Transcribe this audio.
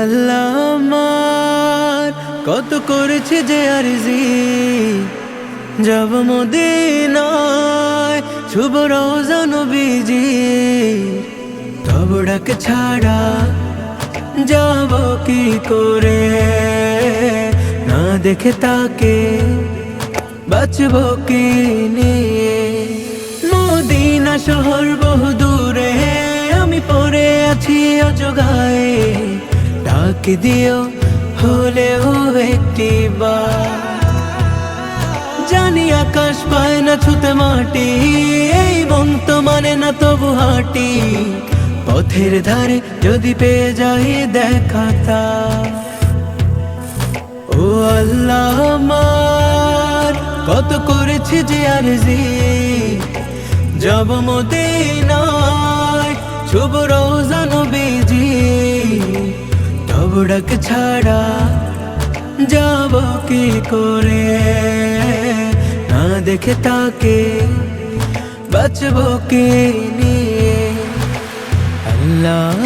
আল্লাহ আমার কত করেছে যে আরজি, যাব মদিনায় শুভ রওজা নবীজি। তব ডাক ছাড়া যাব কি করে, না দেখে তাকে বাঁচব কি নিয়ে। মদিনা শহর বহু দূরে, আমি পড়ে আছি অজগায়ে। ডাক দিও হলেও একটি বার, জানি আকাশ পায় না ছুতে মাটি, এই মন তো মানে না তবু হাঁটি। পথের ধারে যদি পেয়ে যাই দেখা তা। ও আল্লাহ আমার কত করেছে যে আরজি, যাব মদিনায় শুভ রওজা নবীজি। তব ডাক ছাড়া যাব কি করে, না দেখে তাকে বাঁচব কি নিয়ে। আল্লাহ